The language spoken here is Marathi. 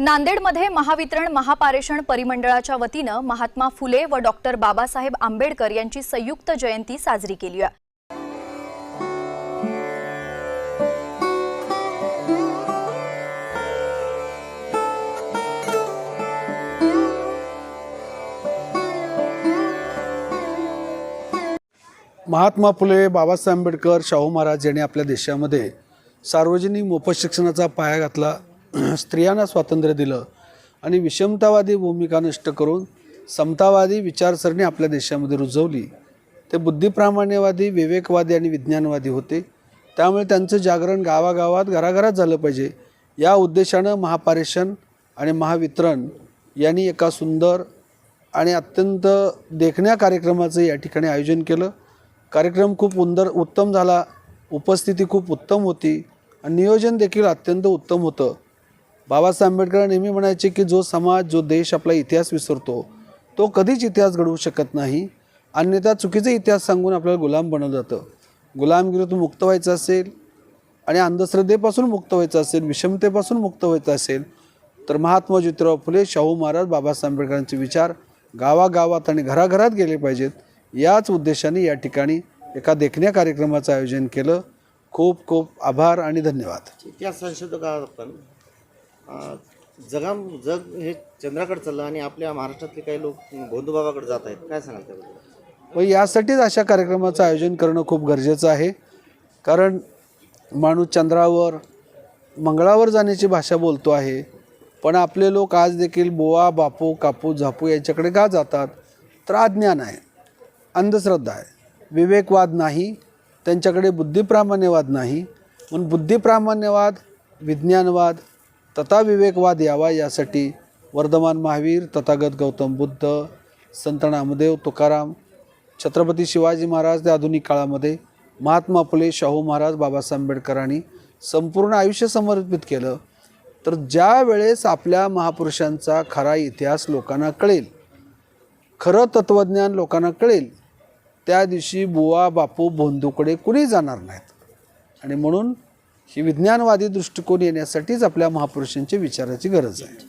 नांदेडमध्ये महावितरण महापारेषण परिमंडळाच्या वतीनं महात्मा फुले व डॉक्टर बाबासाहेब आंबेडकर यांची संयुक्त जयंती साजरी केली आहे। महात्मा फुले, बाबासाहेब आंबेडकर, शाहू महाराज यांनी आपल्या देशामध्ये सार्वजनिक मोफत शिक्षणाचा पाया घातला, स्त्रियांना स्वातंत्र्य दिलं आणि विषमतावादी भूमिका नष्ट करून समतावादी विचारसरणी आपल्या देशामध्ये रुजवली। ते बुद्धिप्रामाण्यवादी, विवेकवादी आणि विज्ञानवादी होते। त्यामुळे त्यांचं जागरण गावागावात, घराघरात झालं पाहिजे या उद्देशानं महापारेषण आणि महावितरण यांनी एका सुंदर आणि अत्यंत देखण्या कार्यक्रमाचं या ठिकाणी आयोजन केलं। कार्यक्रम खूप उत्तम झाला, उपस्थिती खूप उत्तम होती आणि नियोजन देखील अत्यंत उत्तम होतं। बाबासाहेब आंबेडकर नेहमी म्हणायचे की जो समाज, जो देश आपला इतिहास विसरतो तो कधीच इतिहास घडवू शकत नाही, अन्यथा चुकीचा इतिहास सांगून आपल्याला गुलाम बनवलं जातं। गुलामगिरीतून मुक्त व्हायचं असेल आणि अंधश्रद्धेपासून मुक्त व्हायचं असेल, विषमतेपासून मुक्त व्हायचं असेल तर महात्मा ज्योतिराव फुले, शाहू महाराज, बाबासाहेब आंबेडकरांचे विचार गावागावात आणि घराघरात गेले पाहिजेत। याच उद्देशाने या ठिकाणी एका देखण्या कार्यक्रमाचं आयोजन केलं। खूप खूप आभार आणि धन्यवाद। इतिहास संशोधक आपण जग हे चंद्राकडे चाललं आणि आपल्या महाराष्ट्रातले काही लोक भोंदूबाबाकडे जात आहेत, काय सांगाल त्याबद्दल? व यासाठीच अशा कार्यक्रमाचं आयोजन करणं खूप गरजेचं आहे, कारण माणूस चंद्रावर, मंगळावर जाण्याची भाषा बोलतो आहे, पण आपले लोक आज देखील बुवा, बापू, कापू, झापू यांच्याकडे का जातात? तर अज्ञान आहे, अंधश्रद्धा आहे, विवेकवाद नाही, त्यांच्याकडे बुद्धिप्रामाण्यवाद नाही। म्हणून बुद्धिप्रामाण्यवाद, विज्ञानवाद तथा विवेकवाद यावा यासाठी वर्धमान महावीर, तथागत गौतम बुद्ध, संत नामदेव, तुकाराम, छत्रपती शिवाजी महाराज त्या आधुनिक काळामध्ये महात्मा फुले, शाहू महाराज, बाबासाहेब आंबेडकरांनी संपूर्ण आयुष्य समर्पित केलं। तर ज्या वेळेस आपल्या महापुरुषांचा खरा इतिहास लोकांना कळेल, खरं तत्त्वज्ञान लोकांना कळेल, त्या दिवशी बुवा, बापू, भोंदूकडे कुणी जाणार नाहीत। आणि म्हणून ही विज्ञानवादी दृष्टिकोन येण्यासाठीच आपल्या महापुरुषांच्या विचाराची गरज आहे।